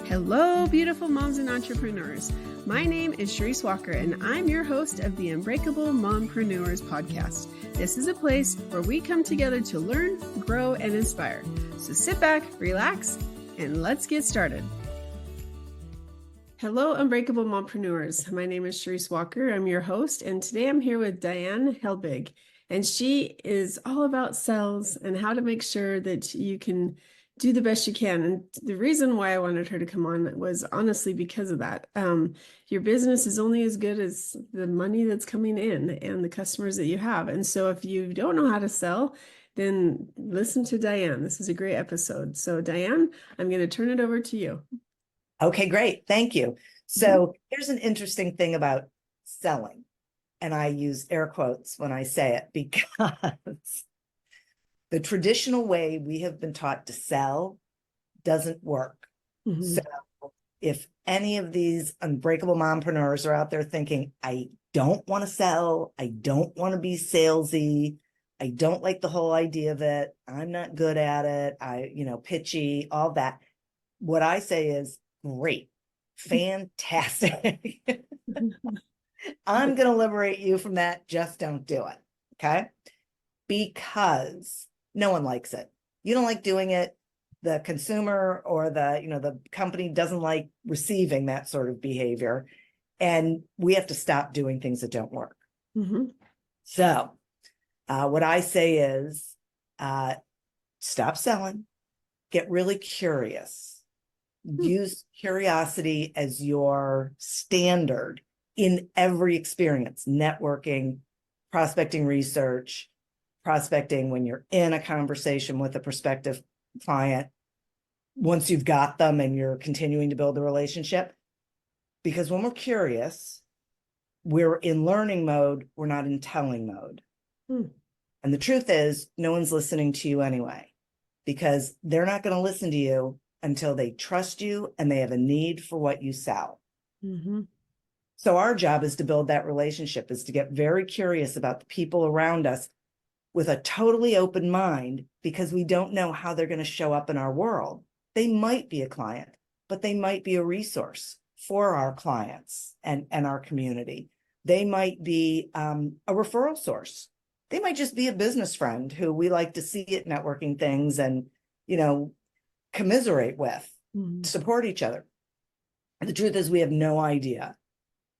Hello, beautiful moms and entrepreneurs. My name is Sharice Walker, and I'm your host of the Unbreakable Mompreneurs podcast. This is a place where we come together to learn, grow, and inspire. So sit back, relax, and let's get started. Hello, Unbreakable Mompreneurs. My name is Sharice Walker. I'm your host, and today I'm here with Diane Helbig, and she is all about sales and how to make sure that you can do the best you can. And the reason why I wanted her to come on was honestly because of that. Your business is only as good as the money that's coming in and the customers that you have. And so if you don't know how to sell, then listen to Diane. This is a great episode. So Diane, I'm going to turn it over to you. Okay, great. Thank you. So here's an interesting thing about selling. And I use air quotes when I say it because the traditional way we have been taught to sell doesn't work. So if any of these unbreakable mompreneurs are out there thinking, I don't want to sell, I don't want to be salesy, I don't like the whole idea of it, I'm not good at it, pitchy, all that. What I say is, great, fantastic. I'm going to liberate you from that. Just don't do it. Okay. Because no one likes it. You don't like doing it. The consumer or the company doesn't like receiving that sort of behavior. And we have to stop doing things that don't work. So what I say is stop selling, get really curious, use curiosity as your standard in every experience, networking, prospecting research, prospecting when you're in a conversation with a prospective client, once you've got them and you're continuing to build the relationship. Because when we're curious, we're in learning mode, we're not in telling mode. And the truth is, no one's listening to you anyway, because they're not going to listen to you until they trust you and they have a need for what you sell. So our job is to build that relationship, is to get very curious about the people around us with a totally open mind, because we don't know how they're going to show up in our world. They might be a client, but they might be a resource for our clients and our community. They might be a referral source. They might just be a business friend who we like to see at networking things and, commiserate with, support each other. And the truth is, we have no idea.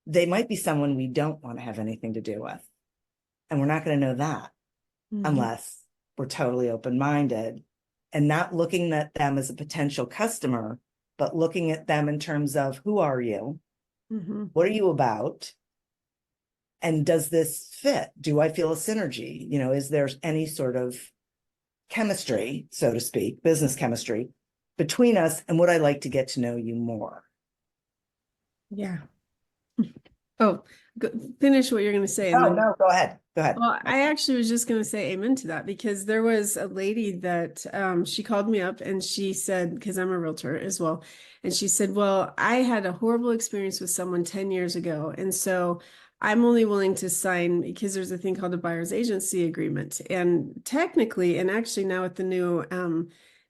They might be someone we don't want to have anything to do with. And we're not going to know that unless we're totally open-minded and not looking at them as a potential customer, but looking at them in terms of, who are you? What are you about? And does this fit? Do I feel a synergy? Is there any sort of chemistry, so to speak, business chemistry between us? And would I like to get to know you more? Yeah. Oh, finish what you're going to say. No, go ahead. Go ahead. Well, I actually was just going to say amen to that, because there was a lady that she called me up and she said, because I'm a realtor as well, and she said, well, I had a horrible experience with someone 10 years ago. And so I'm only willing to sign, because there's a thing called a buyer's agency agreement. And technically, and actually now with the new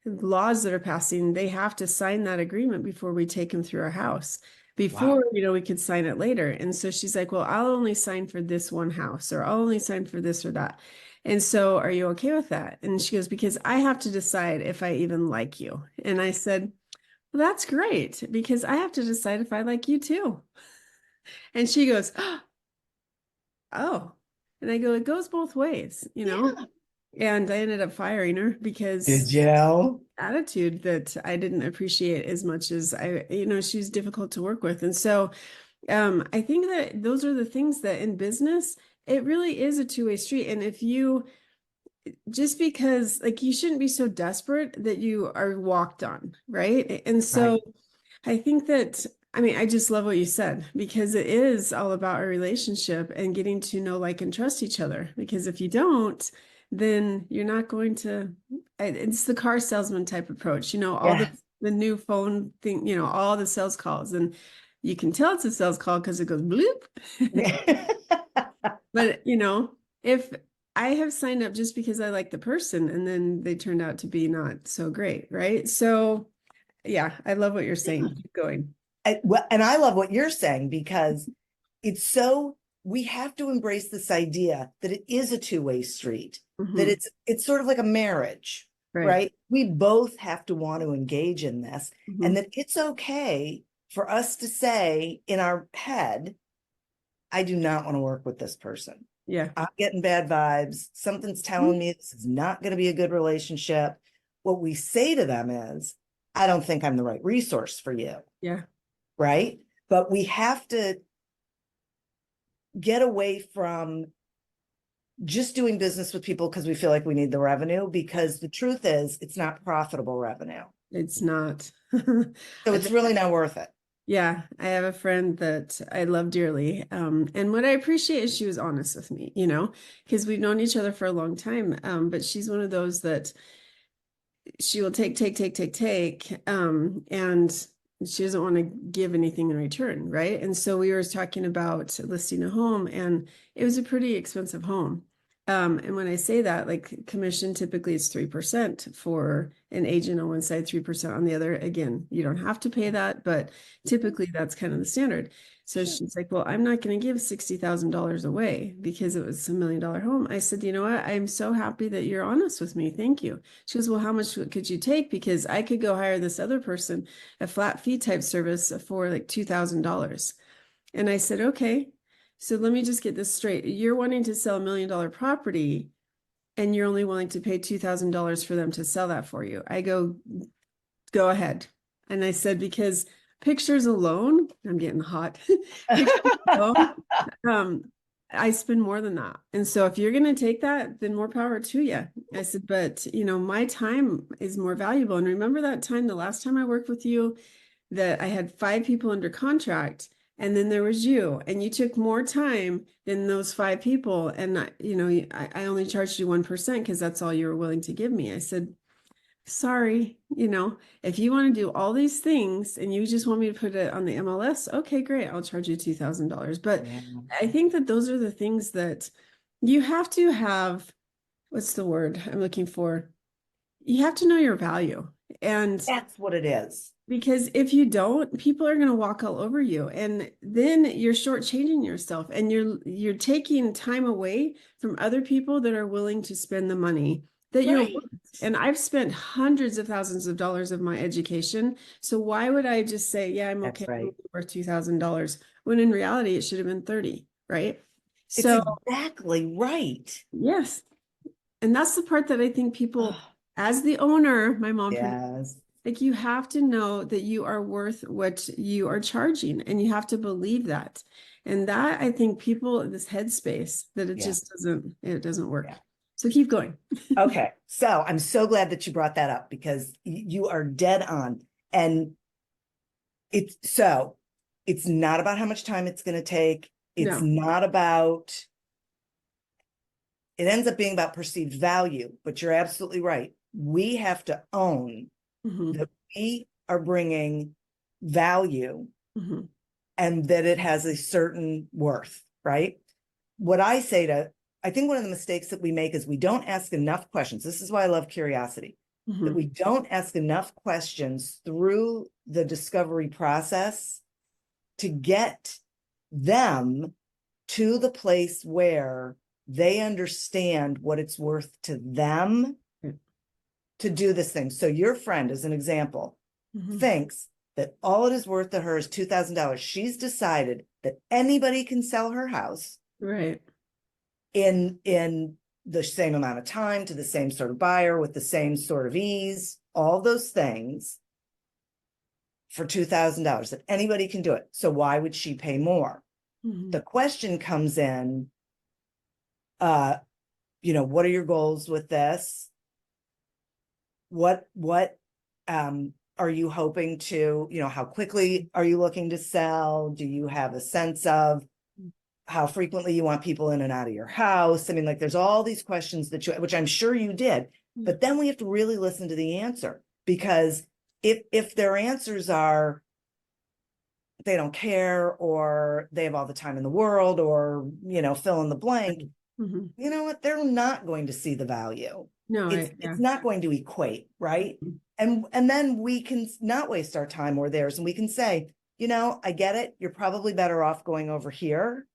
laws that are passing, they have to sign that agreement before we take them through our house. Before, we could sign it later. And so she's like, well, I'll only sign for this one house, or I'll only sign for this or that. And so are you okay with that? And she goes, because I have to decide if I even like you. And I said, well, that's great, because I have to decide if I like you too. And she goes, oh, and I go, it goes both ways, And I ended up firing her because Did you? attitude that I didn't appreciate as much as she's difficult to work with. And so I think that those are the things that in business, it really is a two-way street. And if you, just because you shouldn't be so desperate that you are walked on, right? And so I think that, I just love what you said, because it is all about a relationship and getting to know, like, and trust each other. Because if you don't, then you're not going to, it's the car salesman type approach, all the new phone thing, all the sales calls, and you can tell it's a sales call because it goes bloop. But, if I have signed up just because I like the person and then they turned out to be not so great, right? So yeah, I love what you're saying. Keep going. And I love what you're saying because it's so, we have to embrace this idea that it is a two-way street, that Mhm. it's sort of like a marriage, Right. right? We both have to want to engage in this, and Mhm. that it's okay for us to say in our head, I do not want to work with this person. Yeah. I'm getting bad vibes. Something's telling me this is not going to be a good relationship. What we say to them is, I don't think I'm the right resource for you, Yeah. right? But we have to get away from just doing business with people because we feel like we need the revenue, because the truth is it's not profitable revenue. It's not. So it's really not worth it. Yeah, I have a friend that I love dearly. And what I appreciate is she was honest with me, because we've known each other for a long time. But she's one of those that she will take, and she doesn't want to give anything in return, right? And so we were talking about listing a home, and it was a pretty expensive home. And when I say that, like commission typically is 3% for an agent on one side, 3% on the other. Again, you don't have to pay that, but typically that's kind of the standard. So Sure. she's like, well, I'm not going to give $60,000 away because it was $1 million home. I said, you know what? I'm so happy that you're honest with me. Thank you. She goes, well, how much could you take? Because I could go hire this other person, a flat fee type service for like $2,000. And I said, okay, so let me just get this straight. You're wanting to sell $1 million property and you're only willing to pay $2,000 for them to sell that for you. I go ahead. And I said, because pictures alone, I'm getting hot. Pictures alone, um, I spend more than that. And so if you're going to take that, then more power to you. I said, but my time is more valuable. And remember that time, the last time I worked with you, that I had 5 people under contract, and then there was you, and you took more time than those 5 people. And I only charged you 1% because that's all you were willing to give me. I said, sorry, if you want to do all these things and you just want me to put it on the MLS, okay, great. I'll charge you $2,000. But Yeah. I think that those are the things that you have to have. What's the word I'm looking for? You have to know your value. And That's what it is. because if you don't, people are going to walk all over you, and then you're shortchanging yourself, and you're taking time away from other people that are willing to spend the money that you're Right. worth. And I've spent hundreds of thousands of dollars of my education. So why would I just say, yeah, I'm That's okay, I'm right. worth $2,000, when in reality it should have been 30, right? It's So exactly right. yes, and that's the part that I think people, Oh, as the owner, my mom, yes. like you have to know that you are worth what you are charging, and you have to believe that. And that, I think people in this headspace that Yeah. it doesn't work. Yeah. So keep going. Okay. So I'm so glad that you brought that up because you are dead on. And it's not about how much time it's going to take. It's No. not about, it ends up being about perceived value, but you're absolutely right. We have to own Hmm. that we are bringing value Hmm. and that it has a certain worth, right? What I think one of the mistakes that we make is we don't ask enough questions. This is why I love curiosity, that Hmm. we don't ask enough questions through the discovery process to get them to the place where they understand what it's worth to them to do this thing. So your friend, as an example, Hmm. thinks that all it is worth to her is $2,000. She's decided that anybody can sell her house Right. in the same amount of time to the same sort of buyer with the same sort of ease, all those things for $2,000, that anybody can do it. So why would she pay more? Hmm. The question comes in, uh, what are your goals with this? What are you hoping to, how quickly are you looking to sell? Do you have a sense of how frequently you want people in and out of your house? I mean, like there's all these questions which I'm sure you did, but then we have to really listen to the answer, because if their answers are they don't care, or they have all the time in the world, or fill in the blank, Hmm. you know what, they're not going to see the value. No, It's yeah. not going to equate, right? And then we can not waste our time or theirs, and we can say, I get it. You're probably better off going over here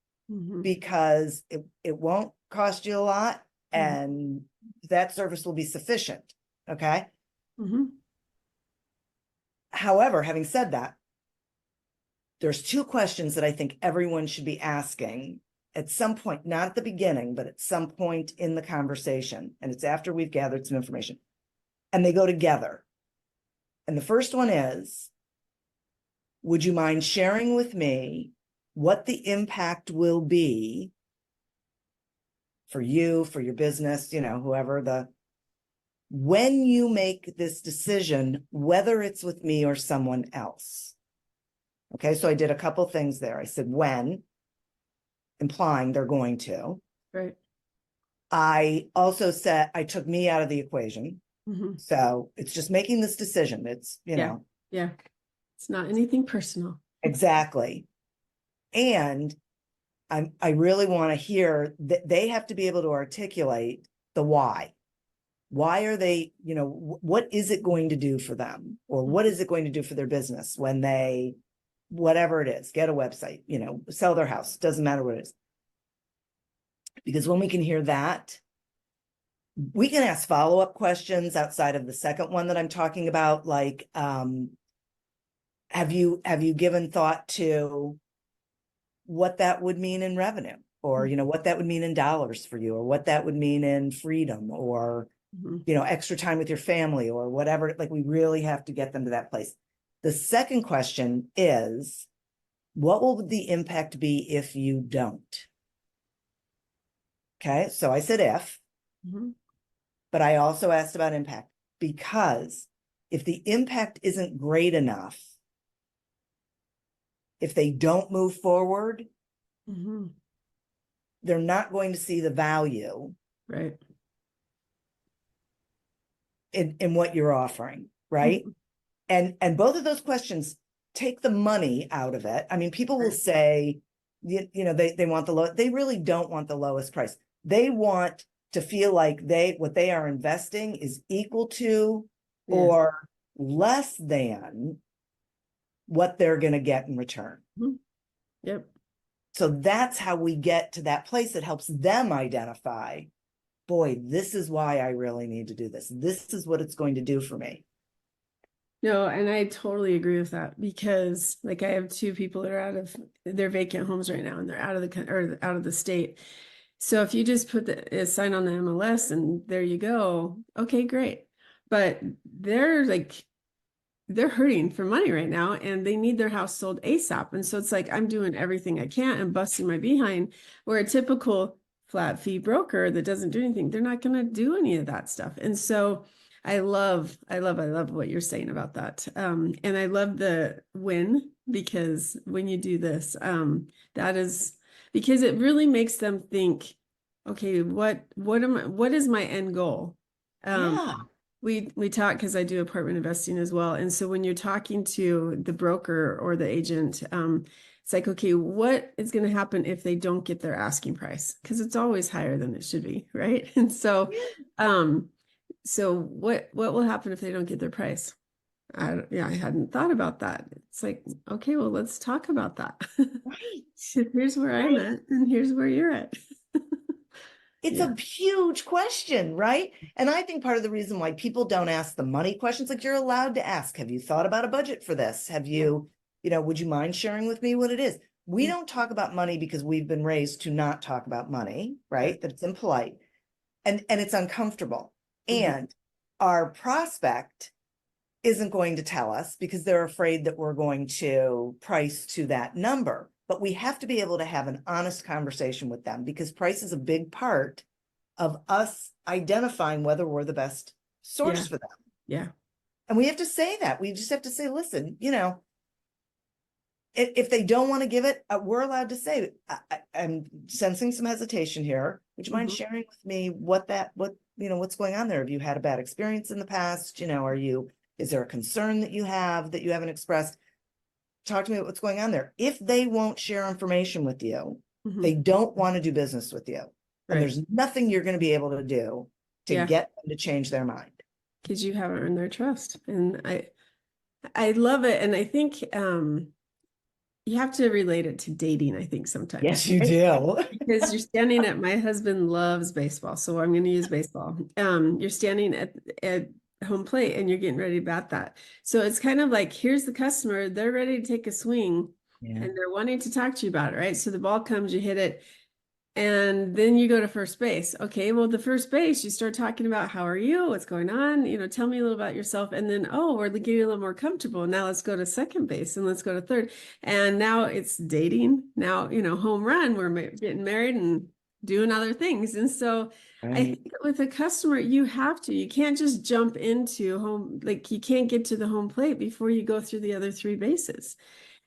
because it won't cost you a lot and that service will be sufficient. Okay. However, having said that, there's two questions that I think everyone should be asking at some point, not at the beginning, but at some point in the conversation. And it's after we've gathered some information, and they go together. And the first one is, would you mind sharing with me what the impact will be for you, for your business, whoever when you make this decision, whether it's with me or someone else. Okay, so I did a couple things there. I said when, implying they're going to. Right. I also said I took me out of the equation. So it's just making this decision. It's, Yeah. It's not anything personal. Exactly. And I really want to hear that they have to be able to articulate the why. Why are they, what is it going to do for them? Or what is it going to do for their business when they, whatever it is, get a website, sell their house, doesn't matter what it is. Because when we can hear that, we can ask follow-up questions outside of the second one that I'm talking about, like, have you given thought to what that would mean in revenue, or what that would mean in dollars for you, or what that would mean in freedom, or extra time with your family, or whatever. Like, we really have to get them to that place. The second question is, what will the impact be if you don't? Okay, so I said if, but I also asked about impact, because if the impact isn't great enough, if they don't move forward, they're not going to see the value, right, in what you're offering, right? And both of those questions take the money out of it. I mean, people will say, they want the low. They really don't want the lowest price. They want to feel like what they are investing is equal to or less than what they're going to get in return. Yep. So that's how we get to that place that helps them identify, boy, this is why I really need to do this. This is what it's going to do for me. No, and I totally agree with that, because like I have two people that are out of their vacant homes right now, and they're out of the state. So if you just put a sign on the MLS and there you go, okay, great. But they're hurting for money right now, and they need their house sold ASAP. And so it's like, I'm doing everything I can and busting my behind, where a typical flat fee broker that doesn't do anything, they're not going to do any of that stuff. And so I love what you're saying about that. And I love the win, because when you do this, that is because it really makes them think, okay, what is my end goal? We talk, because I do apartment investing as well. And so when you're talking to the broker or the agent, it's like, okay, what is going to happen if they don't get their asking price? Because it's always higher than it should be, right? And so, so what will happen if they don't get their price? I hadn't thought about that. It's like, okay, well, let's talk about that. Right. Here's where I'm at, and here's where you're at. It's a huge question, right? And I think part of the reason why people don't ask the money questions, like, you're allowed to ask, have you thought about a budget for this? Have you, would you mind sharing with me what it is? We don't talk about money because we've been raised to not talk about money, right? That it's impolite and it's uncomfortable. And our prospect isn't going to tell us because they're afraid that we're going to price to that number. But we have to be able to have an honest conversation with them, because price is a big part of us identifying whether we're the best source for them. Yeah. And we have to say that. We just have to say, listen, if they don't want to give it, we're allowed to say, I'm sensing some hesitation here. Would you mind sharing with me what's going on there? Have you had a bad experience in the past? Is there a concern that you haven't expressed? Talk to me about what's going on there. If they won't share information with you, they don't want to do business with you. And there's nothing you're going to be able to do to get them to change their mind. because you haven't earned their trust. And I love it. And I think you have to relate it to dating, I think sometimes. Yes, you Right? do. Because you're standing at, my husband loves baseball, so I'm going to use baseball. You're standing at home plate and you're getting ready to bat that. So it's kind of like, here's the customer, they're ready to take a swing Yeah. and they're wanting to talk to you about it, right? So the ball comes, you hit it, and then you go to first base. Okay, well, the first base, you start talking about how are you? What's going on? Tell me a little about yourself. And then, oh, we're getting a little more comfortable. Now let's go to second base and let's go to third. And now it's dating. Now, home run, we're getting married and doing other things. And so I Right. think with a customer, you can't just jump into home, like you can't get to the home plate before you go through the other three bases.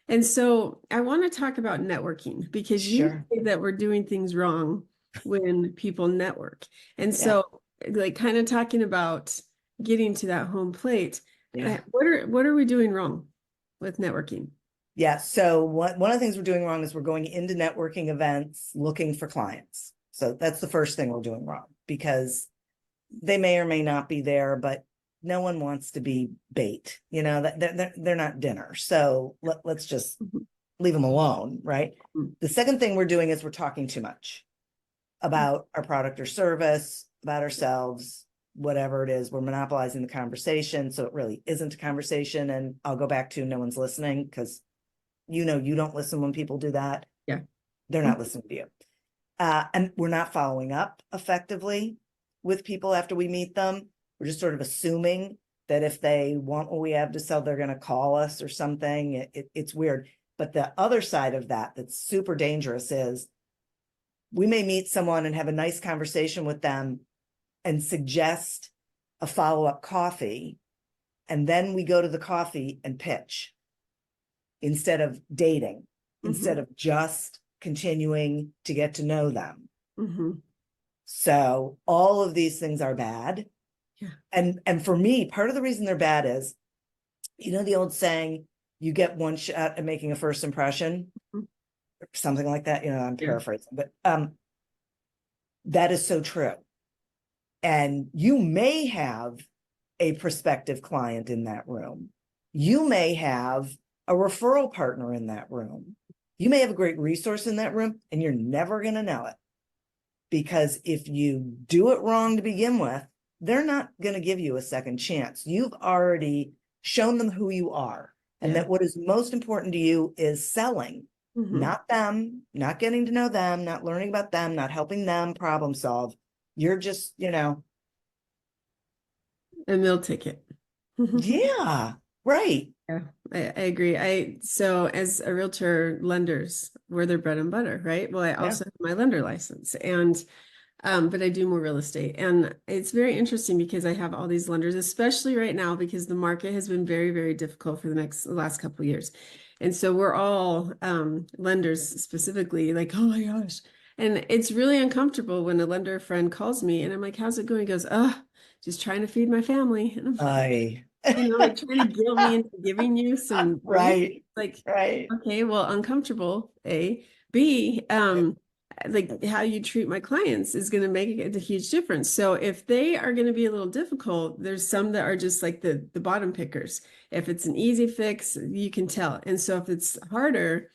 And so I want to talk about networking because you Sure. say that we're doing things wrong when people network. And Yeah. so like kind of talking about getting to that home plate, Yeah. what are we doing wrong with networking? Yeah. So one of the things we're doing wrong is we're going into networking events looking for clients. So that's the first thing we're doing wrong, because they may or may not be there, but no one wants to be bait. That they're not dinner. So let's just Mhm. leave them alone, right? The second thing we're doing is we're talking too much about our product or service, about ourselves, whatever it is. We're monopolizing the conversation, so it really isn't a conversation. And I'll go back to no one's listening, because you don't listen when people do that. Yeah. They're not listening to you. And we're not following up effectively with people after we meet them. We're just sort of assuming that if they want what we have to sell, they're going to call us or something. It's weird. But the other side of that that's super dangerous is we may meet someone and have a nice conversation with them and suggest a follow-up coffee. And then we go to the coffee and pitch instead of dating, instead of just continuing to get to know them. Mm-hmm. So all of these things are bad. Yeah. And for me, part of the reason they're bad is, the old saying, you get one shot at making a first impression, Mhm. something like that. I'm Yeah. paraphrasing, but that is so true. And you may have a prospective client in that room. You may have a referral partner in that room. You may have a great resource in that room, and you're never going to know it. Because if you do it wrong to begin with, they're not going to give you a second chance. You've already shown them who you are, and Yeah. that what is most important to you is selling, Mm-hmm. not them, not getting to know them, not learning about them, not helping them problem solve. You're just, A meal ticket. yeah, right. Yeah, I agree. So as a realtor, lenders were their bread and butter, right? Well, I Yeah. also have my lender license, and but I do more real estate. And it's very interesting because I have all these lenders, especially right now, because the market has been very, very difficult for the last couple of years. And so we're all lenders specifically like, oh my gosh. And it's really uncomfortable when a lender friend calls me and I'm like, how's it going? He goes, just trying to feed my family. And I'm I like trying to guilt me into giving you some relief. right, Like, right. okay, well, uncomfortable, A. B, like how you treat my clients is going to make a huge difference. So if they are going to be a little difficult, there's some that are just like the bottom pickers. If it's an easy fix, you can tell. And so if it's harder,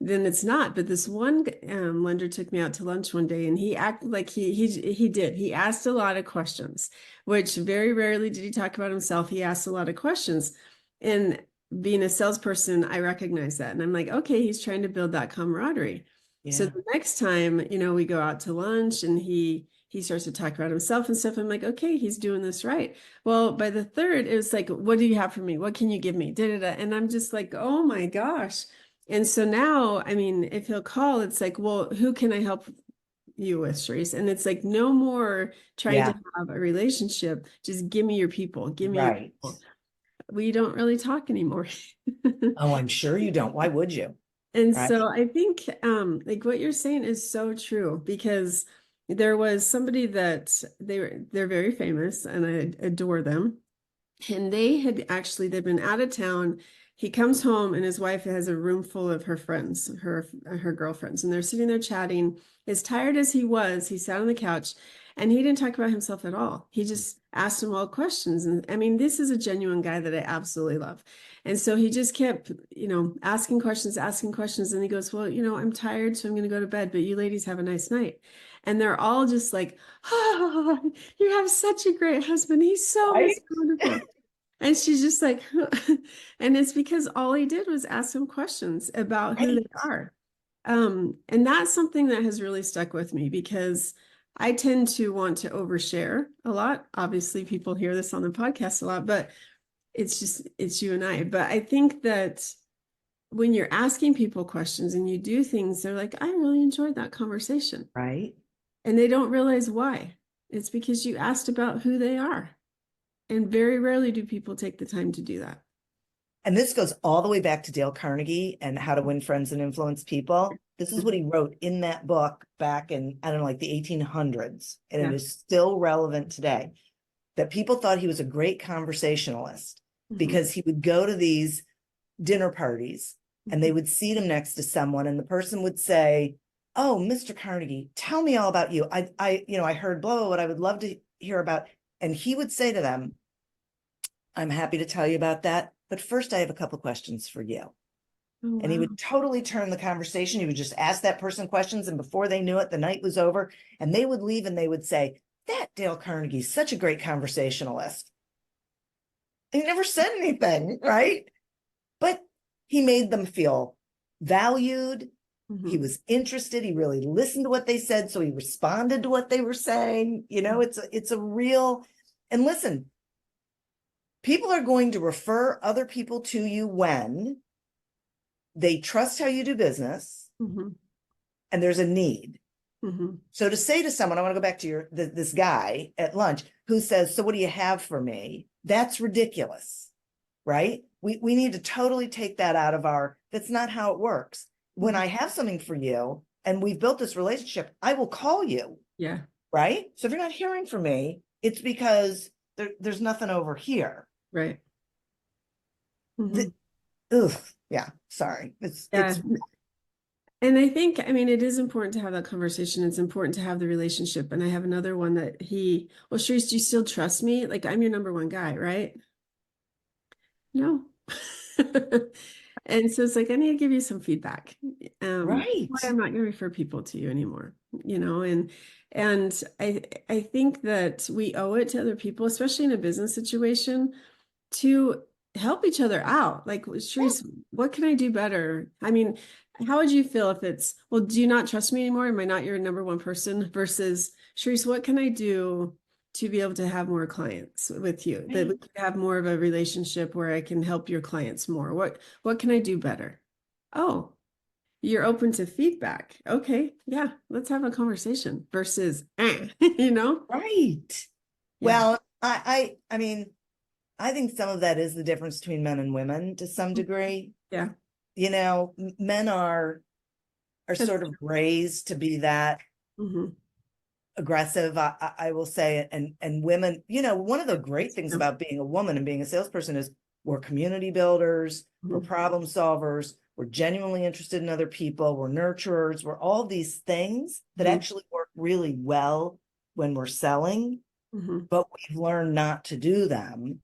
then it's not. But this one lender took me out to lunch one day, and he acted like he did. He asked a lot of questions, which very rarely did he talk about himself. He asked a lot of questions, and being a salesperson, I recognize that, and I'm like, okay, he's trying to build that camaraderie. So Yeah. the next time, we go out to lunch, and he starts to talk about himself and stuff. I'm like, okay, he's doing this right. Well, by the third, it was like, what do you have for me? What can you give me? Da, da, da. And I'm just like, oh my gosh. And so now, I mean, if he'll call, it's like, well, who can I help you with, Sharice? And it's like, no more trying to Yeah. have a relationship. Just give me your people. Give me your Right. people. We don't really talk anymore. Oh, I'm sure you don't. Why would you? And Right. so I think like what you're saying is so true, because there was somebody that they're very famous and I adore them. And they've been out of town. He comes home and his wife has a room full of her friends, her girlfriends, and they're sitting there chatting. As tired as he was, he sat on the couch and he didn't talk about himself at all. He just asked him all questions. And I mean, this is a genuine guy that I absolutely love. And so he just kept, asking questions. And he goes, well, I'm tired, so I'm going to go to bed, but you ladies have a nice night. And they're all just like, oh, you have such a great husband. He's Right? so wonderful. And she's just like, and it's because all he did was ask them questions about who they Right. are. And that's something that has really stuck with me because I tend to want to overshare a lot. Obviously, people hear this on the podcast a lot, but it's you and I. But I think that when you're asking people questions and you do things, they're like, I really enjoyed that conversation. Right. And they don't realize why. It's because you asked about who they are. And very rarely do people take the time to do that. And this goes all the way back to Dale Carnegie and How to Win Friends and Influence People. This is what he wrote in that book back in, I don't know, like the 1800s. And Yeah. it is still relevant today. That people thought he was a great conversationalist because he would go to these dinner parties and they would seat him next to someone and the person would say, oh, Mr. Carnegie, tell me all about you. I heard blah, blah, what I would love to hear about. And he would say to them, I'm happy to tell you about that. But first I have a couple questions for you. Oh, And he wow. would totally turn the conversation. He would just ask that person questions. And before they knew it, the night was over and they would leave and they would say, that Dale Carnegie is such a great conversationalist. He never said anything, right? But he made them feel valued. He was interested. He really listened to what they said. So he responded to what they were saying. It's a real, and listen, people are going to refer other people to you when they trust how you do business and there's a need. So to say to someone, I want to go back to this guy at lunch who says, so what do you have for me? That's ridiculous, right? We need to totally take that out of that's not how it works. When I have something for you and we've built this relationship, I will call you. Yeah. Right. So if you're not hearing from me, it's because there's nothing over here. Right. Yeah. Sorry. It's And I think, it is important to have that conversation. It's important to have the relationship. And I have another one that well, Sharice, do you still trust me? Like, I'm your number one guy, right? No. And so it's like, I need to give you some feedback. right. Why I'm not going to refer people to you anymore, and I think that we owe it to other people, especially in a business situation, to help each other out. Like, Sharice, what can I do better? How would you feel if it's, well, do you not trust me anymore? Am I not your number one person? Versus, Sharice, what can I do to be able to have more clients with you, that we can have more of a relationship where I can help your clients more? What can I do better? Oh, you're open to feedback. Okay, yeah, let's have a conversation versus, Right. Yeah. Well, I think some of that is the difference between men and women to some degree. Yeah. Men are sort of raised to be that aggressive, I will say, and women, one of the great things about being a woman and being a salesperson is we're community builders, we're problem solvers, we're genuinely interested in other people, we're nurturers, we're all these things that actually work really well when we're selling, but we've learned not to do them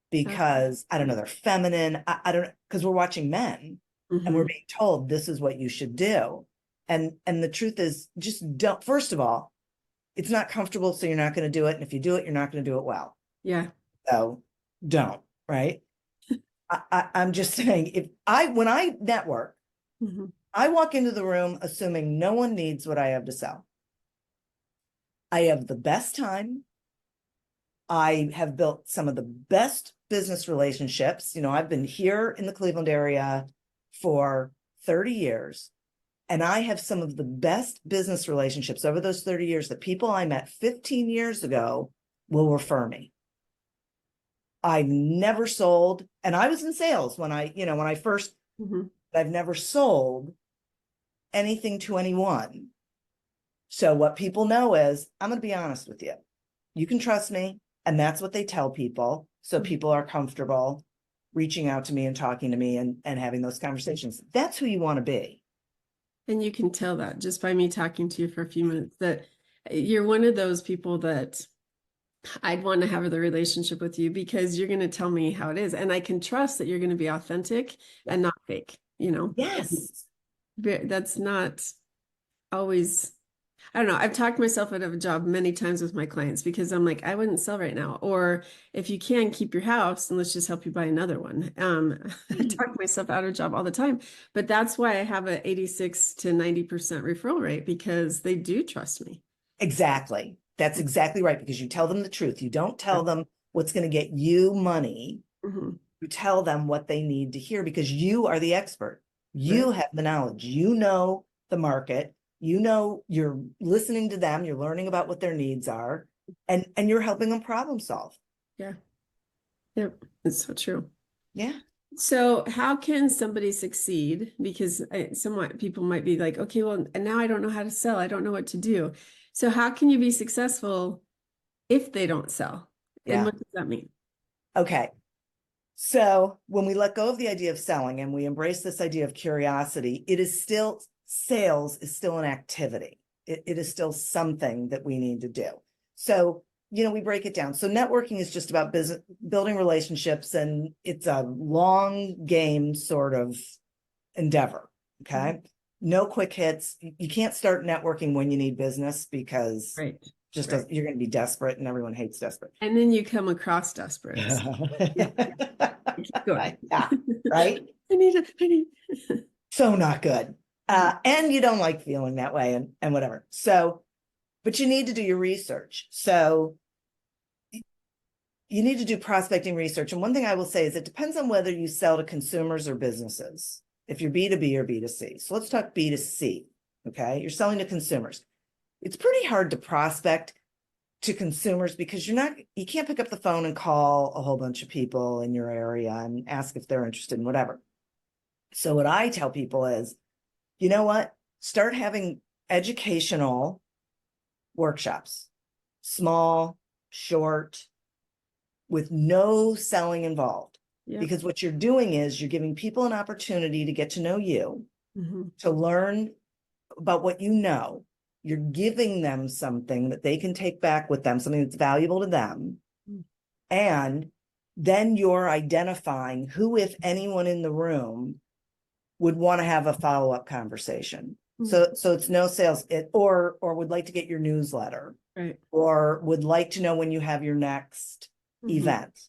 because, I don't know, they're feminine. I don't know, because we're watching men and we're being told this is what you should do. And the truth is, just don't, first of all, it's not comfortable, so you're not going to do it. And if you do it, you're not going to do it well. Yeah. So don't, right? I'm just saying, when I network, I walk into the room assuming no one needs what I have to sell. I have the best time. I have built some of the best business relationships. I've been here in the Cleveland area for 30 years. And I have some of the best business relationships over those 30 years that people I met 15 years ago will refer me. I've never sold, and I was in sales when I first, I've never sold anything to anyone. So what people know is, I'm going to be honest with you. You can trust me. And that's what they tell people. So people are comfortable reaching out to me and talking to me and having those conversations. That's who you want to be. And you can tell that just by me talking to you for a few minutes, that you're one of those people that I'd want to have the relationship with you because you're going to tell me how it is. And I can trust that you're going to be authentic and not fake, you know? And Yes. that's not always, I don't know. I've talked myself out of a job many times with my clients because I'm like, I wouldn't sell right now. Or if you can keep your house, and let's just help you buy another one. I Mhm. talk myself out of a job all the time, but that's why I have a 86 to 90% referral rate because they do trust me. Exactly. That's exactly right. Because you tell them the truth. You don't tell them what's going to get you money. Mhm. You tell them what they need to hear because you are the expert. Right. You have the knowledge. You know the market. You know you're listening to them. You're learning about what their needs are, and you're helping them problem solve. Yeah. Yep. It's so true. Yeah. So, how can somebody succeed? Because somewhat people might be like, okay, well, and now I don't know how to sell. I don't know what to do. So, how can you be successful if they don't sell? And Yeah. what does that mean? Okay. So when we let go of the idea of selling and we embrace this idea of curiosity, it is still sales is still an activity. It is still something that we need to do. So, we break it down. So networking is just about business, building relationships, and it's a long game sort of endeavor. Okay. No quick hits. You can't start networking when you need business because Right. just Right. you're going to be desperate, and everyone hates desperate. And then you come across desperate. Yeah. Keep going. Yeah, right. I need. So not good. And you don't like feeling that way, and whatever. So, but you need to do your research. So you need to do prospecting research. And one thing I will say is it depends on whether you sell to consumers or businesses, if you're B2B or B2C. So let's talk B2C. Okay. You're selling to consumers. It's pretty hard to prospect to consumers because you can't pick up the phone and call a whole bunch of people in your area and ask if they're interested in whatever. So what I tell people is, you know what? Start having educational workshops, small, short, with no selling involved. Yep. Because what you're doing is you're giving people an opportunity to get to know you, Mhm. to learn about what you know. You're giving them something that they can take back with them, something that's valuable to them. Mm. And then you're identifying who, if anyone in the room, would want to have a follow-up conversation. Mm. So it's no sales, or would like to get your newsletter, Right. or would like to know when you have your next Mhm. event.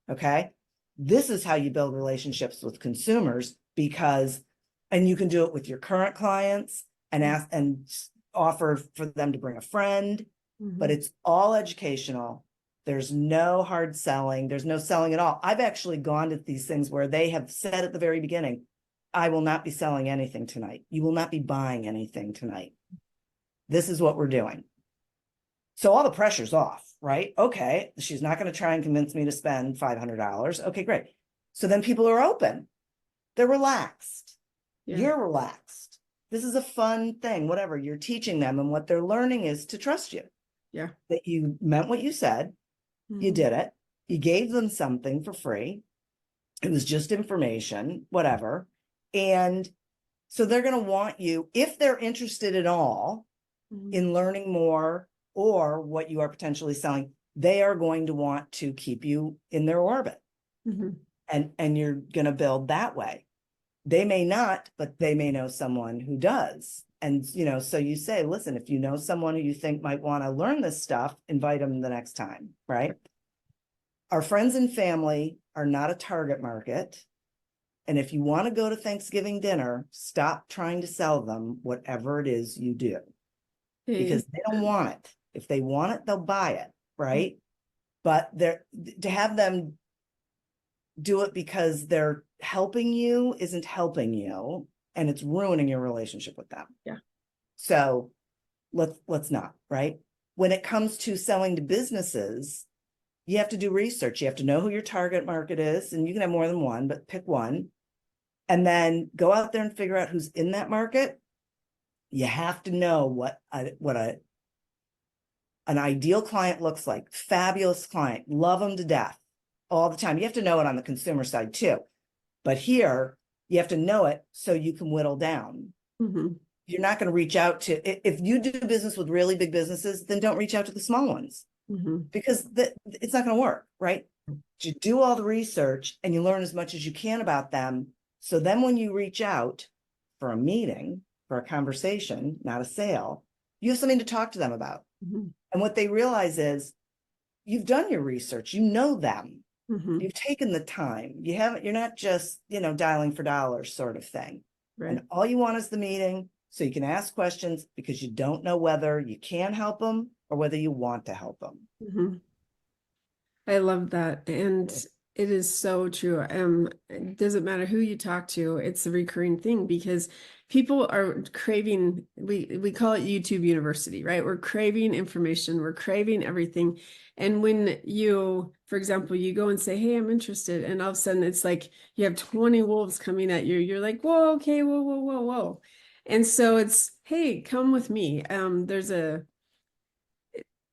Okay. This is how you build relationships with consumers because, and you can do it with your current clients and ask and offer for them to bring a friend, but Mhm. it's all educational. There's no hard selling. There's no selling at all. I've actually gone to these things where they have said at the very beginning, I will not be selling anything tonight. You will not be buying anything tonight. This is what we're doing. So all the pressure's off, right? Okay, she's not going to try and convince me to spend $500. Okay, great. So then people are open. They're relaxed. Yeah. You're relaxed. This is a fun thing, whatever. You're teaching them, and what they're learning is to trust you, Yeah. that you meant what you said, you Mhm. did it, you gave them something for free. It was just information, whatever. And so they're going to want you, if they're interested at all Mhm. in learning more or what you are potentially selling, they are going to want to keep you in their orbit. Mhm. And you're going to build that way. They may not, but they may know someone who does. And, so you say, listen, if you know someone who you think might want to learn this stuff, invite them the next time, right? Our friends and family are not a target market. And if you want to go to Thanksgiving dinner, stop trying to sell them whatever it is you do, Hey. because they don't want it. If they want it, they'll buy it, right? But they're to have them do it because they're helping you isn't helping you, and it's ruining your relationship with them. Yeah. So let's not, right? When it comes to selling to businesses, you have to do research. You have to know who your target market is, and you can have more than one, but pick one. And then go out there and figure out who's in that market. You have to know what an ideal client looks like. Fabulous client, love them to death all the time. You have to know it on the consumer side too. But here, you have to know it so you can whittle down. Mhm. You're not going to reach out to, if you do business with really big businesses, then don't reach out to the small ones. because it's not going to work, right? You do all the research and you learn as much as you can about them. So then when you reach out for a meeting, for a conversation, not a sale, you have something to talk to them about. And what they realize is you've done your research, you know them, you've taken the time, you're not just, dialing for dollars sort of thing. Right. And all you want is the meeting so you can ask questions because you don't know whether you can help them or whether you want to help them. I love that. And it is so true. It doesn't matter who you talk to, it's a recurring thing because people are craving, we call it YouTube University, right? We're craving information, we're craving everything. And when you, for example, you go and say, hey, I'm interested, and all of a sudden it's like you have 20 wolves coming at you. You're like, whoa, okay, whoa, whoa, whoa, whoa. And so it's, hey, come with me. There's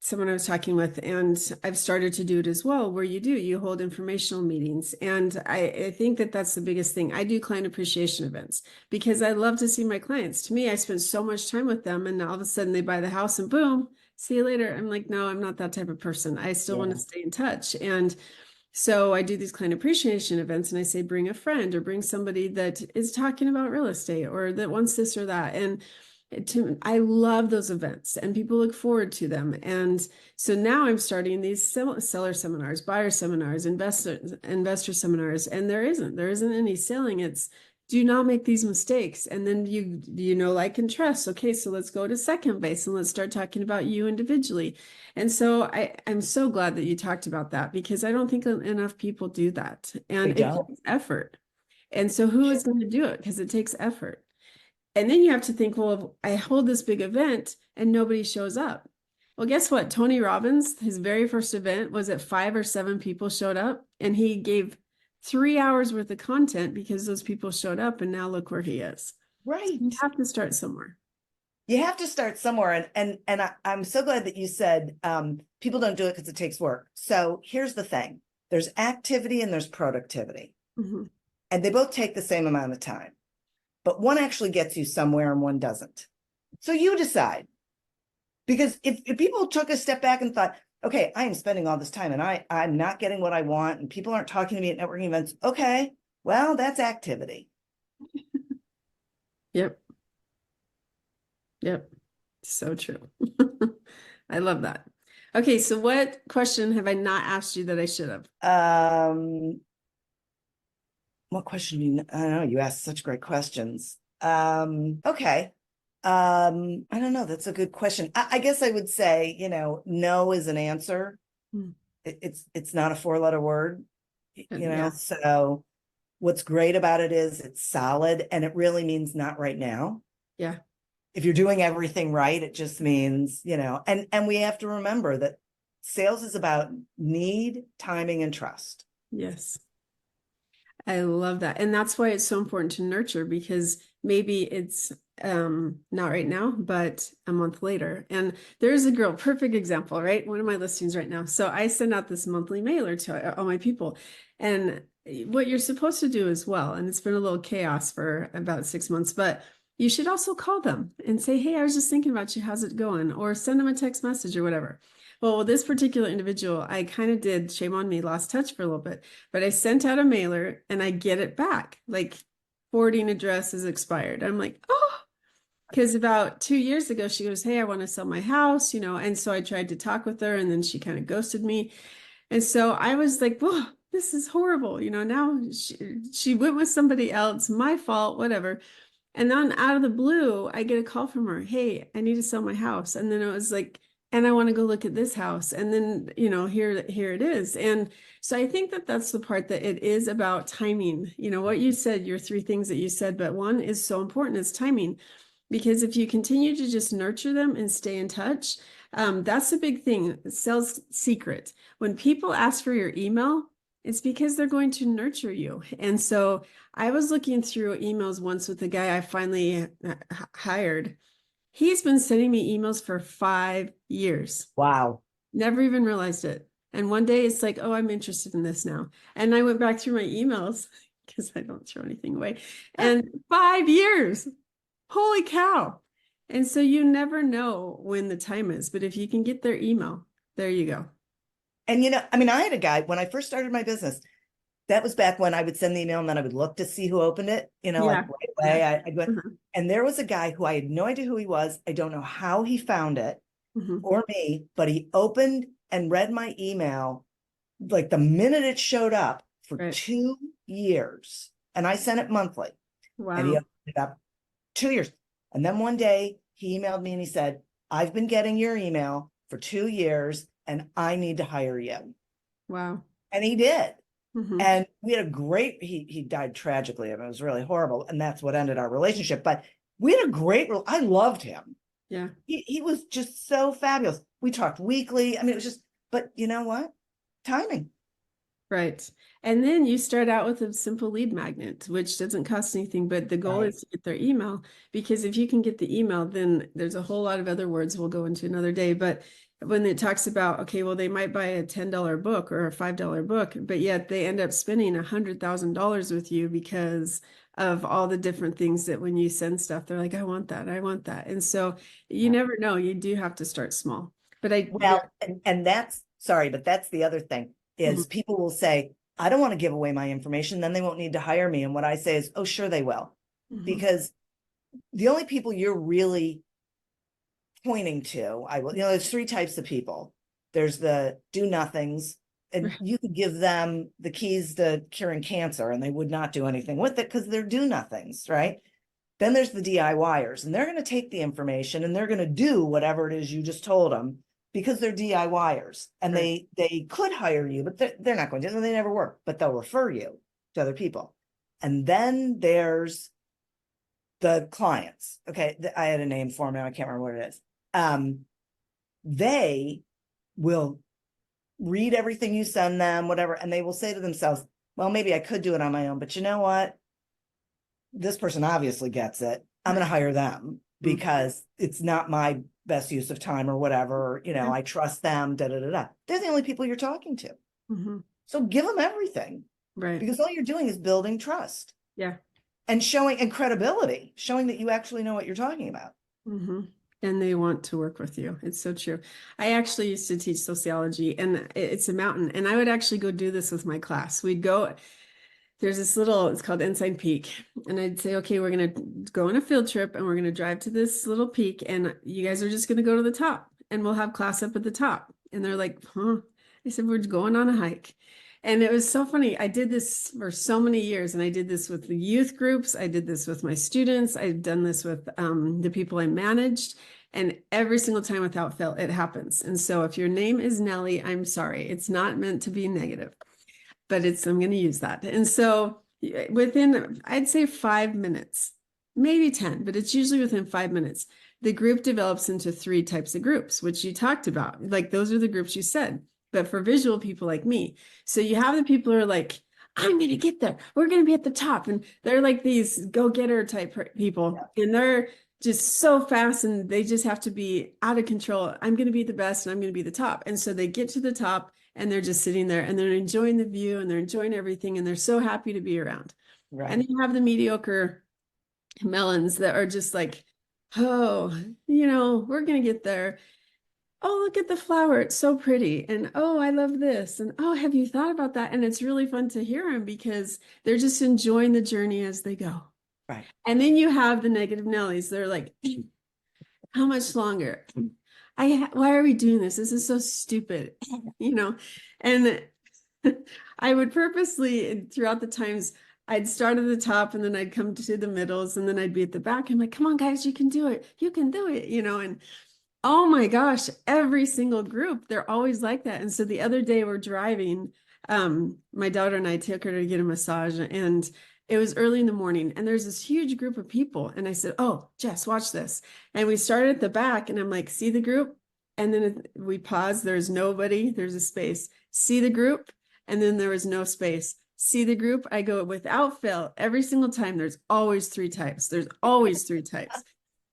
someone I was talking with, and I've started to do it as well, where you hold informational meetings. And I think that that's the biggest thing. I do client appreciation events because I love to see my clients. To me, I spend so much time with them, and all of a sudden they buy the house and boom, see you later. I'm like, no, I'm not that type of person. I still want to stay in touch. And so I do these client appreciation events and I say, bring a friend or bring somebody that is talking about real estate or that wants this or that. And I love those events and people look forward to them. And so now I'm starting these seller seminars, buyer seminars, investor seminars, and there isn't any selling. It's do not make these mistakes. And then like and trust. Okay, so let's go to second base and let's start talking about you individually. And so I'm so glad that you talked about that because I don't think enough people do that. And it takes effort. And so who is going to do it? Because it takes effort. And then you have to think, well, I hold this big event and nobody shows up. Well, guess what? Tony Robbins, his very first event was at 5 or 7 people showed up and he gave 3 hours worth of content because those people showed up and now look where he is. Right. So you have to start somewhere. You have to start somewhere. And I'm so glad that you said people don't do it because it takes work. So here's the thing. There's activity and there's productivity. And they both take the same amount of time. But one actually gets you somewhere and one doesn't. So you decide. Because if people took a step back and thought, okay, I am spending all this time and I'm not getting what I want and people aren't talking to me at networking events. Okay, well, that's activity. Yep. So true. I love that. Okay, so what question have I not asked you that I should have? What question? I don't know. You asked such great questions. Okay. I don't know. That's a good question. I guess I would say, no is an answer. It's not a 4-letter word, so what's great about it is it's solid and it really means not right now. Yeah. If you're doing everything right, it just means, and we have to remember that sales is about need, timing, and trust. Yes. I love that. And that's why it's so important to nurture because maybe it's not right now, but a month later. And there's a girl, perfect example, right? One of my listings right now. So I send out this monthly mailer to all my people. And what you're supposed to do as well, and it's been a little chaos for about 6 months, but you should also call them and say, hey, I was just thinking about you. How's it going? Or send them a text message or whatever. Well, with this particular individual, I kind of did, shame on me, lost touch for a little bit, but I sent out a mailer and I get it back. Like forwarding address is expired. I'm like, oh, because about 2 years ago, she goes, hey, I want to sell my house, and so I tried to talk with her and then she kind of ghosted me. And so I was like, whoa, this is horrible. Now she went with somebody else, my fault, whatever. And then out of the blue, I get a call from her. Hey, I need to sell my house. And then it was like, and I want to go look at this house. And then, here it is. And so I think that that's the part that it is about timing. What you said, your 3 things that you said, but one is so important is timing. Because if you continue to just nurture them and stay in touch, that's a big thing. Sales secret. When people ask for your email, it's because they're going to nurture you. And so I was looking through emails once with a guy I finally hired. He's been sending me emails for 5 years. Wow. Never even realized it. And one day it's like, oh, I'm interested in this now. And I went back through my emails because I don't throw anything away. And 5 years. Holy cow. And so you never know when the time is, but if you can get their email, there you go. And I mean, I had a guy when I first started my business. That was back when I would send the email and then I would look to see who opened it, like Yeah. right Yeah. away. I'd go, Uh-huh. and there was a guy who I had no idea who he was. I don't know how he found it Hmm. or me, but he opened and read my email like the minute it showed up for Right. 2 years. And I sent it monthly and he Wow. opened it up 2 years. And then one day he emailed me and he said, I've been getting your email for 2 years and I need to hire you. Wow. And he did. Hmm. And we had a great, he died tragically. I mean, it was really horrible. And that's what ended our relationship. But we had a great, I loved him. Yeah. He was just so fabulous. We talked weekly. I mean, it was just, but you know what? Timing. Right. And then you start out with a simple lead magnet, which doesn't cost anything, but the goal Right. is to get their email, because if you can get the email, then there's a whole lot of other words we'll go into another day. But when it talks about, okay, well, they might buy a $10 book or a $5 book, but yet they end up spending $100,000 with you because of all the different things that when you send stuff, they're like, I want that, I want that. And so you Yeah. never know, you do have to start small. But Well, and that's, sorry, but that's the other thing Mhm. is people will say, I don't want to give away my information. Then they won't need to hire me. And what I say is, oh, sure they will. Mhm. Because the only people you're really pointing to, there's three types of people. There's the do nothings, and Right. you could give them the keys to curing cancer and they would not do anything with it because they're do nothings, right? Then there's the DIYers, and they're going to take the information and they're going to do whatever it is you just told them because they're DIYers and Right. they could hire you, but they're not going to, they never work, but they'll refer you to other people. And then there's the clients. Okay, I had a name for them, I can't remember what it is. They will read everything you send them, whatever, and they will say to themselves, well, maybe I could do it on my own, but you know what? This person obviously gets it. I'm going to hire them Mhm. because it's not my best use of time or whatever. Yeah. I trust them, da da da da. They're the only people you're talking to. Mhm. So give them everything Right. because all you're doing is building trust Yeah. and showing and credibility, showing that you actually know what you're talking about. Hmm. And they want to work with you. It's so true. I actually used to teach sociology, and it's a mountain. And I would actually go do this with my class. We'd go, there's this little, it's called Ensign Peak. And I'd say, okay, we're going to go on a field trip and we're going to drive to this little peak. And you guys are just going to go to the top and we'll have class up at the top. And they're like, huh? I said, we're going on a hike. And it was so funny. I did this for so many years, and I did this with the youth groups. I did this with my students. I've done this with the people I managed. And every single time without fail, it happens. And so if your name is Nellie, I'm sorry. It's not meant to be negative, but I'm going to use that. And so within, I'd say 5 minutes, maybe 10, but it's usually within 5 minutes, the group develops into three types of groups, which you talked about. Like those are the groups you said, but for visual people like me. So you have the people who are like, I'm going to get there. We're going to be at the top. And they're like these go-getter type people. And they're just so fast and they just have to be out of control. I'm going to be the best and I'm going to be the top. And so they get to the top and they're just sitting there and they're enjoying the view and they're enjoying everything and they're so happy to be around. And Right. then you have the mediocre melons that are just like, oh, we're going to get there. Oh, look at the flower. It's so pretty. And oh, I love this. And oh, have you thought about that? And it's really fun to hear them because they're just enjoying the journey as they go. Right. And then you have the negative Nellies. They're like, how much longer? Why are we doing this? This is so stupid, And I would purposely, throughout the times, I'd start at the top and then I'd come to the middles and then I'd be at the back. I'm like, come on, guys, you can do it. You can do it, and oh my gosh, every single group, they're always like that. And so the other day we're driving, my daughter and I took her to get a massage, and it was early in the morning and there's this huge group of people. And I said, oh, Jess, watch this. And we started at the back and I'm like, see the group? And then we pause, there's nobody, there's a space. See the group? And then there was no space. See the group? I go without fail, every single time, there's always three types. There's always three types.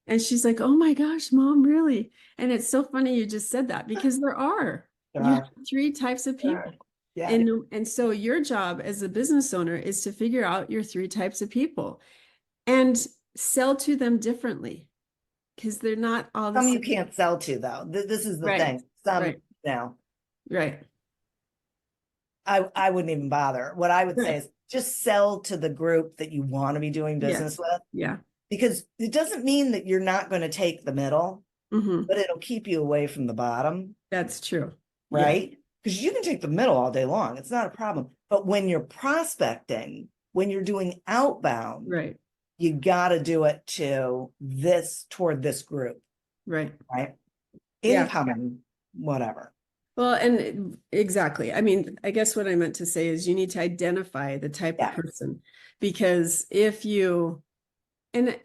And she's like, oh my gosh, mom, really? And it's so funny you just said that because there are. There You have are. three types of There are. people. Yeah. And so your job as a business owner is to figure out your three types of people and sell to them differently because they're not all the Some you same. can't sell to though. This is the Right. thing. Some Right. now. Right. I wouldn't even bother. What I would say Right. is just sell to the group that you want to be doing business Yes. with, Yeah. because it doesn't mean that you're not going to take the middle, Hmm. but it'll keep you away from the bottom, That's true. Yeah. right? Because you can take the middle all day long. It's not a problem. But when you're prospecting, when you're doing outbound, Right. you got to do it toward this group, Right. right? Yeah. Incoming, whatever. Well, and exactly. I mean, I guess what I meant to say is you need to identify the type of Yeah, person, because if you, and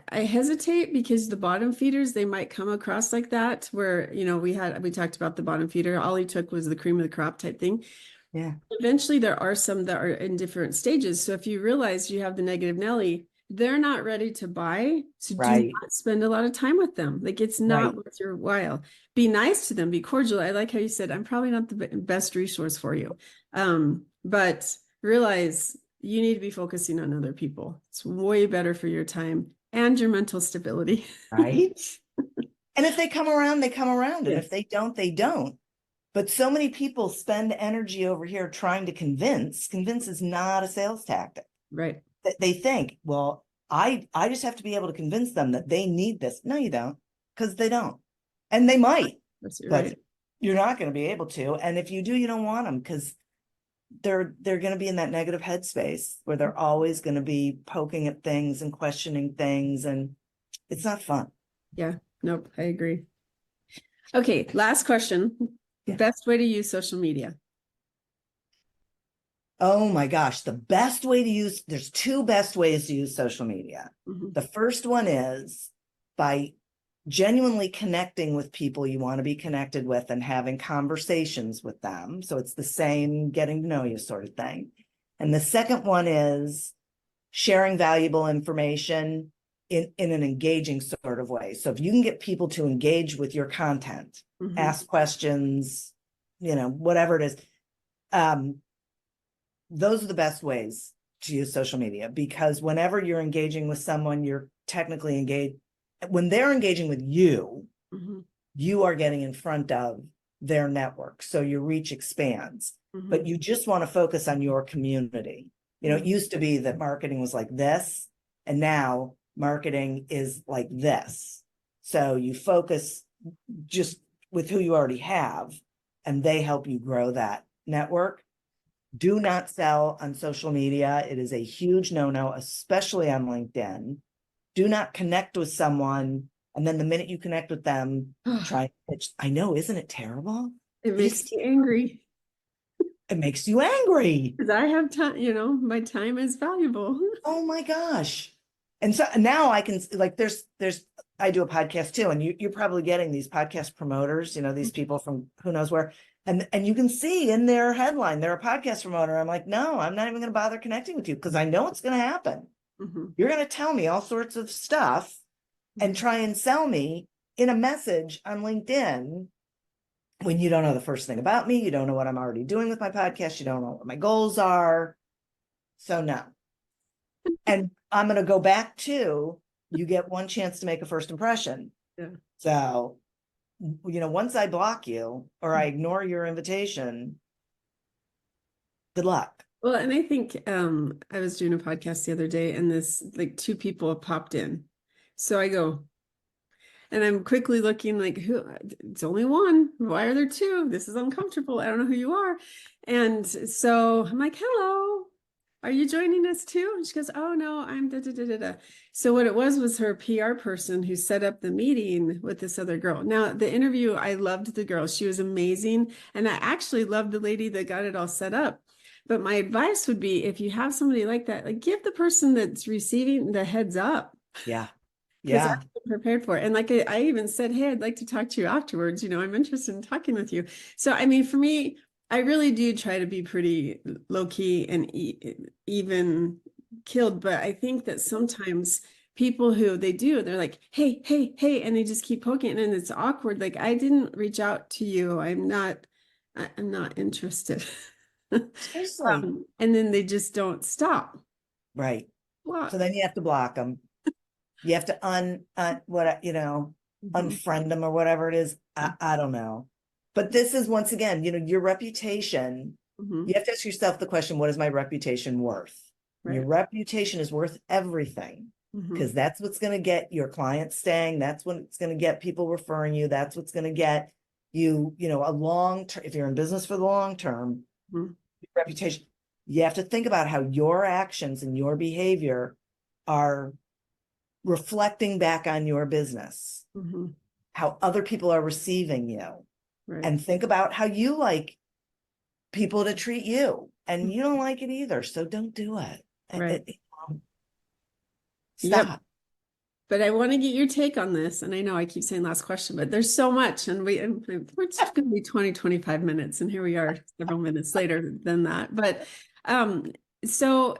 I hesitate because the bottom feeders, they might come across like that, where, we talked about the bottom feeder. All he took was the cream of the crop type thing. yeah, Eventually, there are some that are in different stages. So if you realize you have the negative Nelly, they're not ready to buy. So do right, not spend a lot of time with them. Like, it's not right. worth your while. Be nice to them, be cordial. I like how you said, I'm probably not the best resource for you. But realize you need to be focusing on other people. It's way better for your time and your mental stability. Right. And if they come around, they come around. And if Yes. they don't, they don't. But so many people spend energy over here trying to convince. Convince is not a sales tactic. Right. They think, well, I just have to be able to convince them that they need this. No, you don't, because they don't. And they might, That's but right. you're not going to be able to. And if you do, you don't want them, because they're going to be in that negative headspace where they're always going to be poking at things and questioning things, and it's not fun. Yeah. Nope. I agree. Okay. Last question. Yeah. Best way to use social media. Oh my gosh, there's two best ways to use social media. Mhm. The first one is by genuinely connecting with people you want to be connected with and having conversations with them. So it's the same getting to know you sort of thing. And the second one is sharing valuable information in an engaging sort of way. So if you can get people to engage with your content, Mhm. ask questions, whatever it is, those are the best ways to use social media, because whenever you're engaging with someone, you're technically engaged. When they're engaging with you, Mhm. you are getting in front of their network. So your reach expands, but Mhm. you just want to focus on your community. It used to be that marketing was like this, and now marketing is like this. So you focus just with who you already have, and they help you grow that network. Do not sell on social media. It is a huge no-no, especially on LinkedIn. Do not connect with someone, and then the minute you connect with them, try and pitch. I know, isn't it terrible? It It makes is. me angry It makes you angry. because I have time, my time is valuable. Oh my gosh. And so now I can, like, I do a podcast too, and you're probably getting these podcast promoters, these people from who knows where, and you can see in their headline, they're a podcast promoter. I'm like, no, I'm not even going to bother connecting with you, because I know it's going to happen. Mhm. You're going to tell me all sorts of stuff and try and sell me in a message on LinkedIn when you don't know the first thing about me. You don't know what I'm already doing with my podcast. You don't know what my goals are. So no. And I'm going to go back to, you get one chance to make a first impression. Yeah. So, once I block you or I ignore your invitation, good luck. Well, and I think I was doing a podcast the other day, and this like two people popped in. So I go, and I'm quickly looking like, who? It's only one. Why are there two? This is uncomfortable. I don't know who you are. And so I'm like, hello, are you joining us too? And she goes, oh no, I'm da da da da da. So what it was her PR person who set up the meeting with this other girl. Now the interview, I loved the girl. She was amazing. And I actually loved the lady that got it all set up. But my advice would be, if you have somebody like that, like, give the person that's receiving the heads up. Yeah. Because Yeah. I'm prepared for it. And like I even said, hey, I'd like to talk to you afterwards. I'm interested in talking with you. So, I mean, for me, I really do try to be pretty low key and even killed. But I think that sometimes people they're like, hey, hey, hey, and they just keep poking, and it's awkward. Like, I didn't reach out to you. I'm not interested. Seriously. And then they just don't stop. Right. So Block. then you have to block them. You have to Mhm. unfriend them or whatever it is. I don't know. But this is, once again, your reputation You have to ask yourself the question, what is my reputation worth? Your Right. reputation is worth everything, because that's what's going to get your clients staying. That's what's going to get people referring you. That's what's going to get you, a long term. If you're in business for the long term, reputation, you have to think about how your actions and your behavior are reflecting back on your business, how other people are receiving you, Right. and think about how you like people to treat you, and you don't like it either. So don't do it. Right. Stop. Yep. But I want to get your take on this. And I know I keep saying last question, but there's so much. And we're just going to be 20, 25 minutes. And here we are several minutes later than that. But so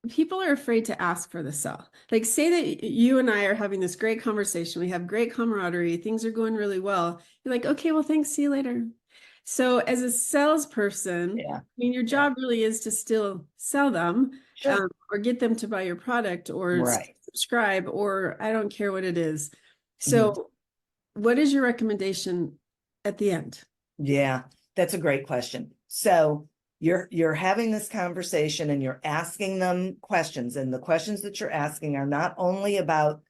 people are afraid to ask for the sell. Like, say that you and I are having this great conversation. We have great camaraderie. Things are going really well. You're like, okay, well, thanks. See you later. So as a salesperson, Yeah. I mean, your job really is to still sell them, Sure. or get them to buy your product or Right. subscribe, or I don't care what it is. So what is your recommendation at the end? Yeah, that's a great question. So you're having this conversation and you're asking them questions, and the questions that you're asking are not only about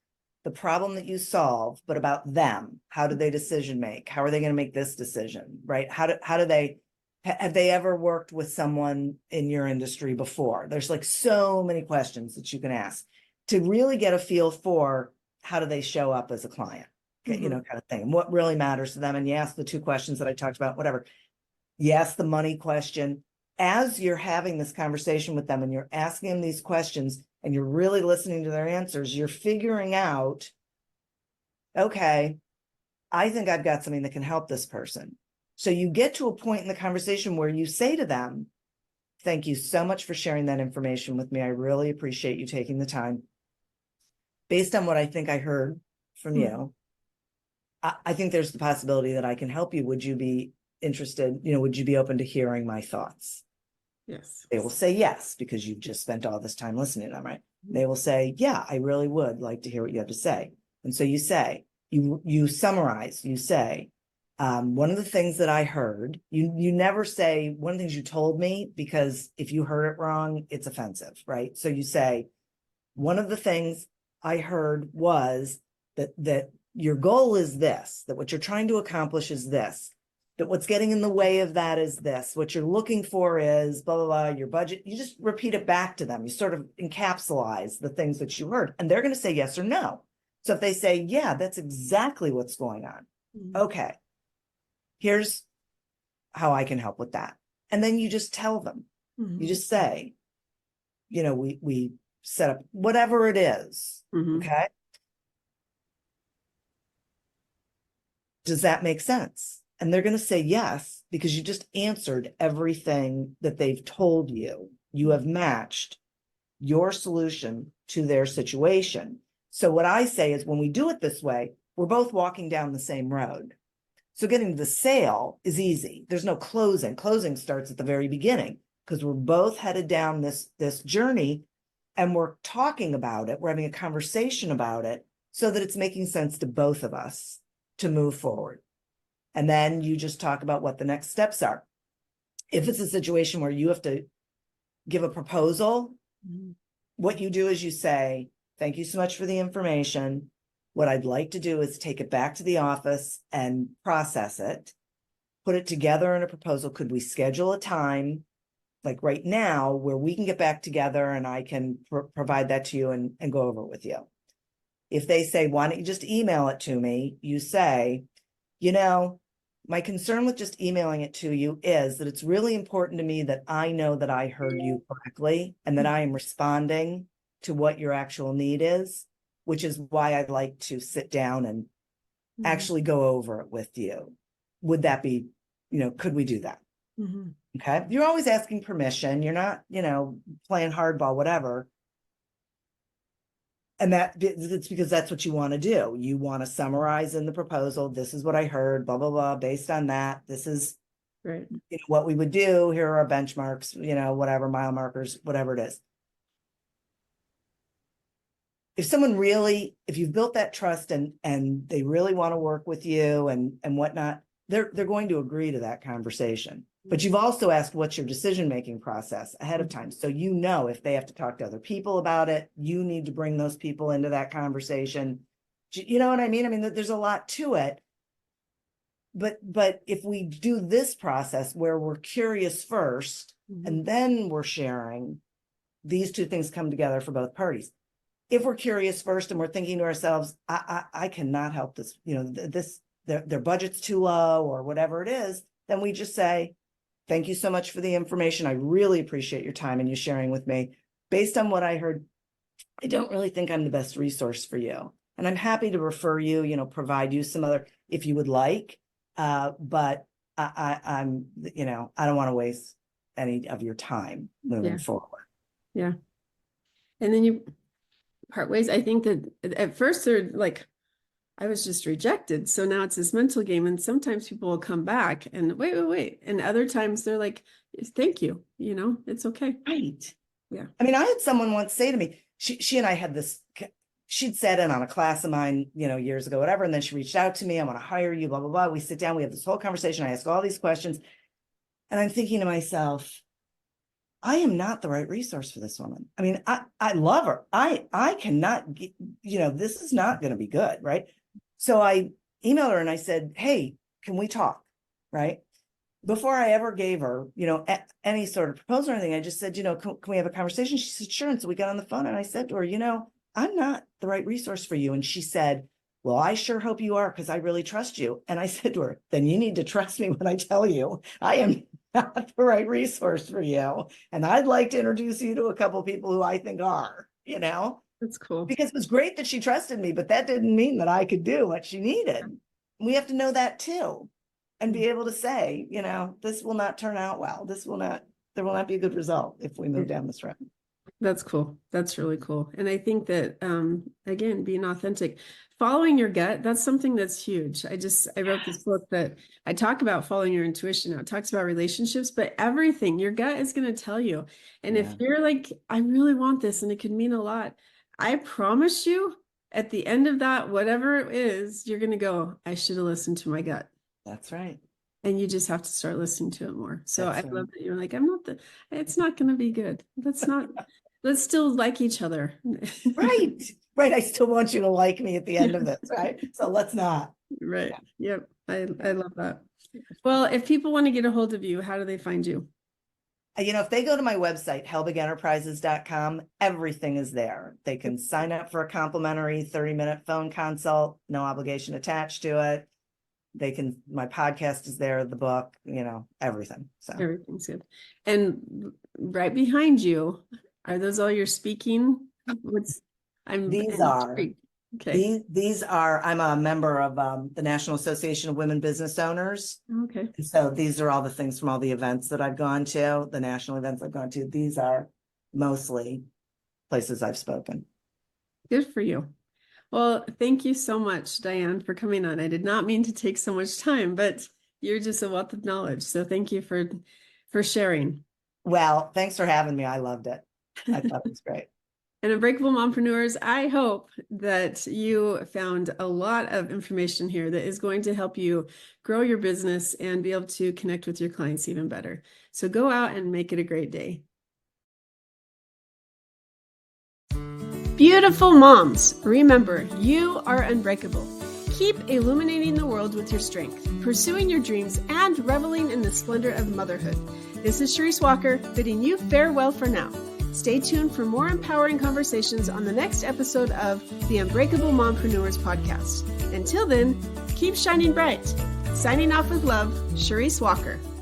the problem that you solve, but about them. How do they decision make? How are they going to make this decision? Right? How do they have they ever worked with someone in your industry before? There's like so many questions that you can ask to really get a feel for how do they show up as a client, kind of thing, and what really matters to them. And you ask the two questions that I talked about, whatever. You ask the money question. As you're having this conversation with them and you're asking them these questions and you're really listening to their answers, you're figuring out, okay, I think I've got something that can help this person. So you get to a point in the conversation where you say to them, thank you so much for sharing that information with me. I really appreciate you taking the time. Based on what I think I heard from you, I think there's the possibility that I can help you. Would you be interested? Would you be open to hearing my thoughts? Yes. They will say yes, because you've just spent all this time listening to them, right? They will say, yeah, I really would like to hear what you have to say. And so you say, you summarize, you say, one of the things that I heard, you never say one of the things you told me, because if you heard it wrong, it's offensive, right? So you say, one of the things I heard was that your goal is this, that what you're trying to accomplish is this, that what's getting in the way of that is this, what you're looking for is blah, blah, blah, your budget. You just repeat it back to them. You sort of encapsulize the things that you heard, and they're going to say yes or no. So if they say, yeah, that's exactly what's going on. Okay, here's how I can help with that. And then you just tell them, you just say, we set up whatever it is. Okay. Does that make sense? And they're going to say yes, because you just answered everything that they've told you. You have matched your solution to their situation. So what I say is, when we do it this way, we're both walking down the same road. So getting to the sale is easy. There's no closing. Closing starts at the very beginning, because we're both headed down this journey, and we're talking about it. We're having a conversation about it so that it's making sense to both of us to move forward. And then you just talk about what the next steps are. If it's a situation where you have to give a proposal, what you do is you say, thank you so much for the information. What I'd like to do is take it back to the office and process it, put it together in a proposal. Could we schedule a time, like right now, where we can get back together and I can provide that to you and go over it with you? If they say, why don't you just email it to me? You say, my concern with just emailing it to you is that it's really important to me that I know that I heard you correctly and that I am responding to what your actual need is, which is why I'd like to sit down and actually go over it with you. Would that be, could we do that? Okay. You're always asking permission. You're not, playing hardball, whatever. And it's because that's what you want to do. You want to summarize in the proposal. This is what I heard, blah, blah, blah. Based on that, this is what we would do. Here are our benchmarks, whatever, mile markers, whatever it is. If someone really, if you've built that trust and they really want to work with you and whatnot, they're going to agree to that conversation. But you've also asked what's your decision-making process ahead of time. So you know if they have to talk to other people about it, you need to bring those people into that conversation. You know what I mean? I mean, there's a lot to it. But if we do this process where we're curious first, and then we're sharing, these two things come together for both parties. If we're curious first and we're thinking to ourselves, I cannot help this, you know, their budget's too low or whatever it is, then we just say, thank you so much for the information. I really appreciate your time and you sharing with me. Based on what I heard, I don't really think I'm the best resource for you. And I'm happy to refer you, you know, provide you some other, if you would like. But I'm, you know, I don't want to waste any of your time moving forward. Yeah. And then you part ways. I think that at first they're like, I was just rejected. So now it's this mental game. And sometimes people will come back and wait. And other times they're like, thank you. You know, it's okay. Right. Yeah. I mean, I had someone once say to me, she and I had this, she'd sat in on a class of mine, you know, years ago, whatever. And then she reached out to me. I want to hire you, blah, blah, blah. We sit down, we have this whole conversation. I ask all these questions. And I'm thinking to myself, I am not the right resource for this woman. I mean, I love her. I cannot, you know, this is not going to be good. Right. So I emailed her and I said, hey, can we talk? Right. Before I ever gave her, you know, any sort of proposal or anything, I just said, you know, can we have a conversation? She said, sure. And so we got on the phone and I said to her, you know, I'm not the right resource for you. And she said, well, I sure hope you are, because I really trust you. And I said to her, then you need to trust me when I tell you I am not the right resource for you. And I'd like to introduce you to a couple of people who I think are, you know. That's cool. Because it was great that she trusted me, but that didn't mean that I could do what she needed. We have to know that too, and be able to say, you know, this will not turn out well. There will not be a good result if we move down this road. That's cool. That's really cool. And I think that, again, being authentic, following your gut, that's something that's huge. I wrote this book that I talk about following your intuition. Now it talks about relationships, but everything, your gut is going to tell you. And if you're like, I really want this, and it could mean a lot, I promise you at the end of that, whatever it is, you're going to go, I should have listened to my gut. That's right. And you just have to start listening to it more. So That's I right. love that you're like, it's not going to be good. Let's still like each other. Right. Right. I still want you to like me at the end of this. Right. So let's not. Right. Yep. I love that. Well, if people want to get a hold of you, how do they find you? You know, if they go to my website, helbigenterprises.com, everything is there. They can sign up for a complimentary 30-minute phone consult, no obligation attached to it. My podcast is there, the book, you know, everything. So Everything's good. And right behind you, are those all your speaking? These are, okay. these are, I'm a member of the National Association of Women Business Owners. Okay. And so these are all the things from all the events that I've gone to, the national events I've gone to. These are mostly places I've spoken. Good for you. Well, thank you so much, Diane, for coming on. I did not mean to take so much time, but you're just a wealth of knowledge. So thank you for sharing. Well, thanks for having me. I loved it. I thought it was great. And Unbreakable Mompreneurs, I hope that you found a lot of information here that is going to help you grow your business and be able to connect with your clients even better. So go out and make it a great day. Beautiful moms, remember, you are unbreakable. Keep illuminating the world with your strength, pursuing your dreams, and reveling in the splendor of motherhood. This is Sharice Walker, bidding you farewell for now. Stay tuned for more empowering conversations on the next episode of the Unbreakable Mompreneurs podcast. Until then, keep shining bright. Signing off with love, Sharice Walker.